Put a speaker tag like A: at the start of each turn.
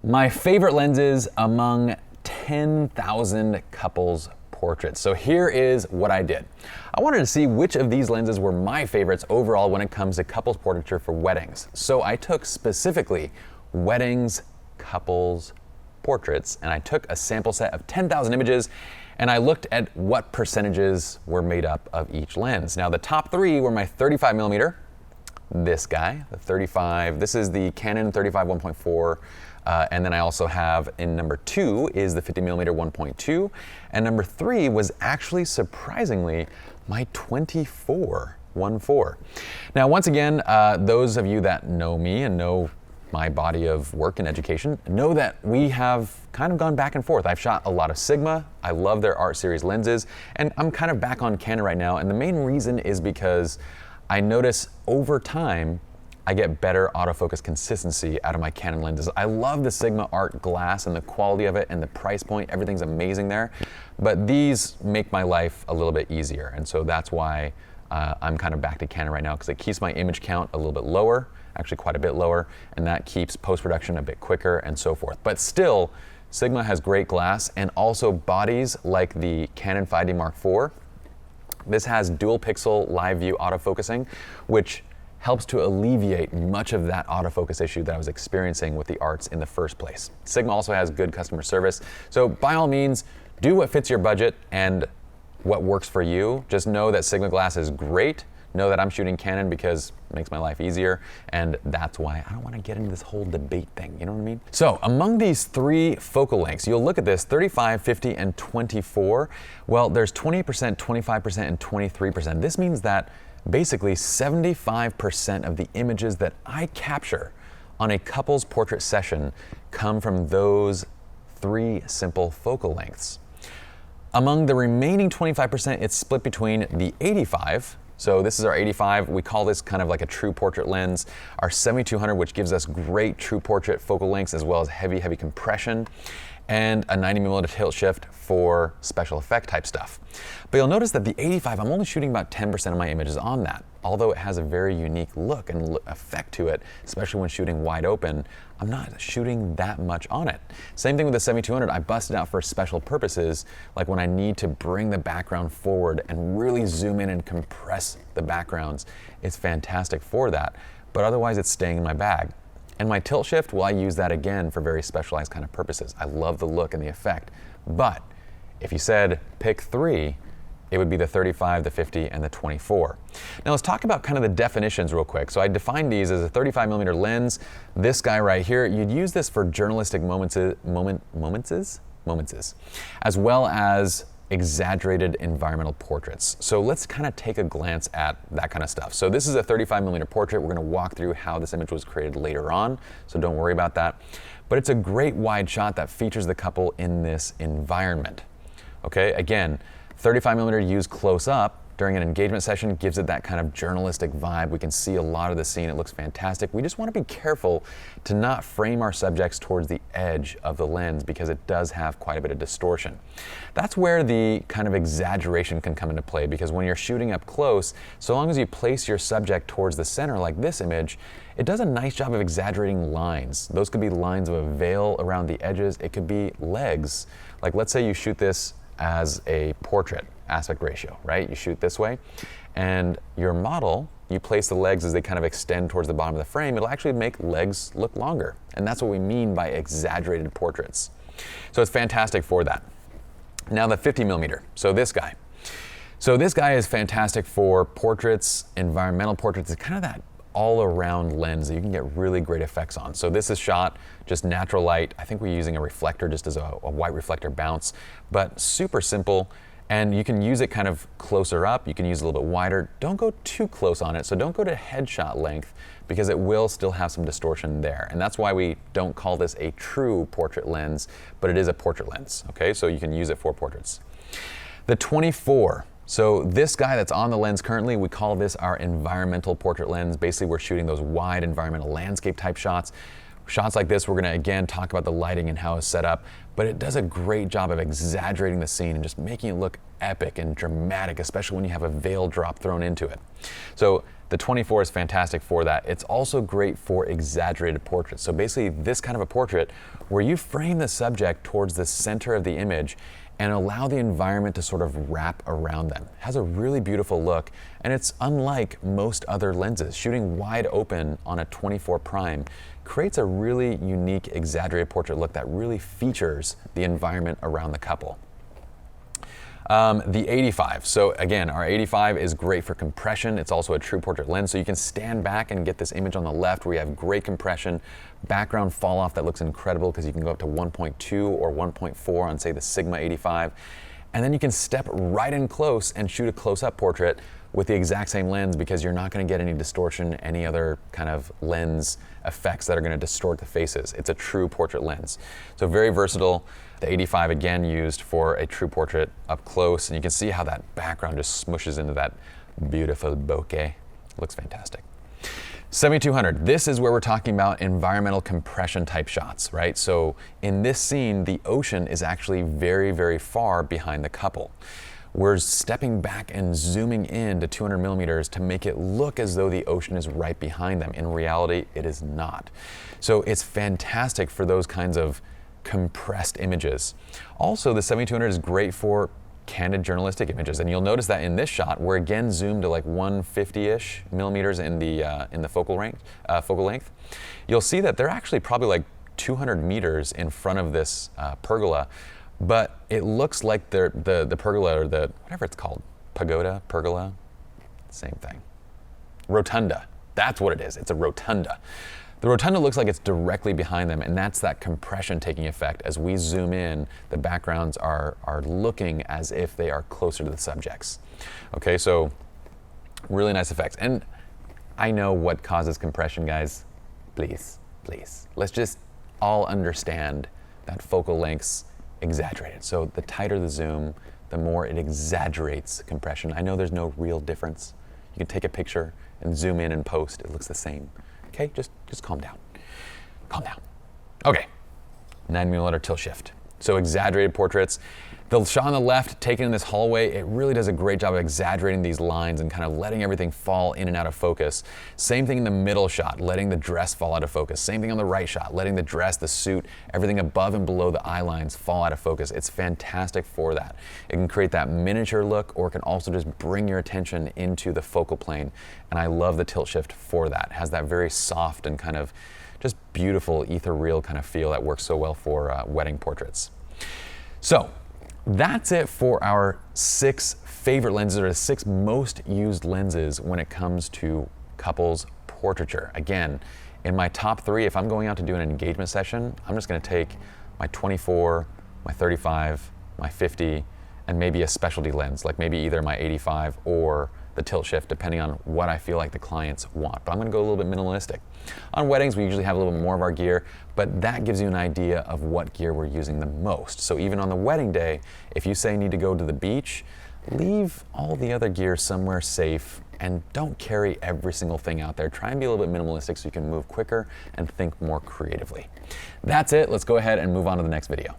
A: My favorite lenses among 10,000 couples portraits. So here is what I did. I wanted to see which of these lenses were my favorites overall when it comes to couples portraiture for weddings. So I took specifically weddings, couples, portraits, and I took a sample set of 10,000 images and I looked at what percentages were made up of each lens. Now the top three were my 35mm, this guy, the 35, this is the Canon 35 1.4, and then I also have in number 2 is the 50mm 1.2, and number 3 was actually surprisingly my 24 1.4. Now once again, those of you that know me and know my body of work and education know that we have kind of gone back and forth. I've shot a lot of Sigma, I love their art series lenses, and I'm kind of back on Canon right now, and the main reason is because I notice over time, I get better autofocus consistency out of my Canon lenses. I love the Sigma art glass and the quality of it and the price point, everything's amazing there. But these make my life a little bit easier. And so that's why I'm kind of back to Canon right now, because it keeps my image count a little bit lower, actually quite a bit lower, and that keeps post-production a bit quicker and so forth. But still, Sigma has great glass and also bodies like the Canon 5D Mark IV. This has dual pixel live view autofocusing, which helps to alleviate much of that autofocus issue that I was experiencing with the arts in the first place. Sigma also has good customer service. So by all means, do what fits your budget and what works for you. Just know that Sigma glass is great. Know that I'm shooting Canon because it makes my life easier, and that's why I don't want to get into this whole debate thing, you know what I mean? So among these three focal lengths, you'll look at this 35, 50, and 24. Well, there's 20%, 25%, and 23%. This means that basically 75% of the images that I capture on a couple's portrait session come from those three simple focal lengths. Among the remaining 25%, it's split between the 85. So this is our 85. We call this kind of like a true portrait lens. Our 7200, which gives us great true portrait focal lengths as well as heavy compression, and a 90mm tilt shift for special effect type stuff. But you'll notice that the 85, I'm only shooting about 10% of my images on that. Although it has a very unique look and effect to it, especially when shooting wide open, I'm not shooting that much on it. Same thing with the 7200, I bust it out for special purposes, like when I need to bring the background forward and really zoom in and compress the backgrounds. It's fantastic for that, but otherwise it's staying in my bag. And my tilt shift, well, I use that again for very specialized kind of purposes. I love the look and the effect. But if you said pick three, it would be the 35, the 50, and the 24. Now let's talk about kind of the definitions real quick. So I defined these as a 35mm lens. This guy right here, you'd use this for journalistic moments, as well as exaggerated environmental portraits. So let's kind of take a glance at that kind of stuff. So this is a 35mm portrait. We're gonna walk through how this image was created later on, so don't worry about that. But it's a great wide shot that features the couple in this environment. Okay, again, 35mm used close up during an engagement session gives it that kind of journalistic vibe. We can see a lot of the scene, it looks fantastic. We just want to be careful to not frame our subjects towards the edge of the lens because it does have quite a bit of distortion. That's where the kind of exaggeration can come into play, because when you're shooting up close, so long as you place your subject towards the center like this image, it does a nice job of exaggerating lines. Those could be lines of a veil around the edges. It could be legs. Like let's say you shoot this as a portrait aspect ratio, right? You shoot this way, and your model, you place the legs as they kind of extend towards the bottom of the frame, it'll actually make legs look longer. And that's what we mean by exaggerated portraits. So it's fantastic for that. Now the 50mm, so this guy. So this guy is fantastic for portraits, environmental portraits. It's kind of that all-around lens that you can get really great effects on. So this is shot just natural light. I think we're using a reflector just as a white reflector bounce, but super simple. And you can use it kind of closer up. You can use it a little bit wider. Don't go too close on it. So don't go to headshot length because it will still have some distortion there. And that's why we don't call this a true portrait lens, but it is a portrait lens. Okay, so you can use it for portraits. The 24. So this guy that's on the lens currently, we call this our environmental portrait lens. Basically, we're shooting those wide environmental landscape type shots. Shots like this, we're gonna again talk about the lighting and how it's set up, but it does a great job of exaggerating the scene and just making it look epic and dramatic, especially when you have a veil drop thrown into it. So the 24 is fantastic for that. It's also great for exaggerated portraits. So basically this kind of a portrait where you frame the subject towards the center of the image and allow the environment to sort of wrap around them. It has a really beautiful look, and it's unlike most other lenses. Shooting wide open on a 24 prime creates a really unique exaggerated portrait look that really features the environment around the couple. The 85. So again, our 85 is great for compression. It's also a true portrait lens. So you can stand back and get this image on the left where you have great compression, background fall off that looks incredible because you can go up to 1.2 or 1.4 on say the Sigma 85. And then you can step right in close and shoot a close-up portrait with the exact same lens because you're not going to get any distortion, any other kind of lens effects that are going to distort the faces. It's a true portrait lens. So very versatile. The 85 again used for a true portrait up close, and you can see how that background just smushes into that beautiful bokeh. Looks fantastic. 7200, this is where we're talking about environmental compression type shots, right? So in this scene, the ocean is actually very, very far behind the couple. We're stepping back and zooming in to 200 millimeters to make it look as though the ocean is right behind them. In reality, it is not. So it's fantastic for those kinds of compressed images. Also, the 7200 is great for candid journalistic images, and you'll notice that in this shot, we're again zoomed to like 150-ish millimeters in the focal length. You'll see that they're actually probably like 200 meters in front of this pergola, but it looks like the pergola, or the whatever it's called, pergola, same thing. Rotunda, that's what it is. It's a rotunda. The rotunda looks like it's directly behind them, and that's that compression taking effect. As we zoom in, the backgrounds are looking as if they are closer to the subjects. Okay, so really nice effects. And I know what causes compression, guys. Please, please. Let's just all understand that focal length's exaggerated. So the tighter the zoom, the more it exaggerates compression. I know there's no real difference. You can take a picture and zoom in and post. It looks the same. Okay, just calm down. Calm down. Okay, 9mm tilt shift. So exaggerated portraits. The shot on the left, taken in this hallway, it really does a great job of exaggerating these lines and kind of letting everything fall in and out of focus. Same thing in the middle shot, letting the dress fall out of focus. Same thing on the right shot, letting the dress, the suit, everything above and below the eye lines fall out of focus. It's fantastic for that. It can create that miniature look, or it can also just bring your attention into the focal plane. And I love the tilt shift for that. It has that very soft and kind of just beautiful, ethereal kind of feel that works so well for wedding portraits. So, that's it for our 6 favorite lenses, or the 6 most used lenses when it comes to couples portraiture. Again, in my top 3, if I'm going out to do an engagement session, I'm just gonna take my 24, my 35, my 50, and maybe a specialty lens, like maybe either my 85 or the tilt shift, depending on what I feel like the clients want. But I'm gonna go a little bit minimalistic. On weddings, we usually have a little bit more of our gear, but that gives you an idea of what gear we're using the most. So even on the wedding day, if you say you need to go to the beach, leave all the other gear somewhere safe and don't carry every single thing out there. Try and be a little bit minimalistic so you can move quicker and think more creatively. That's it. Let's go ahead and move on to the next video.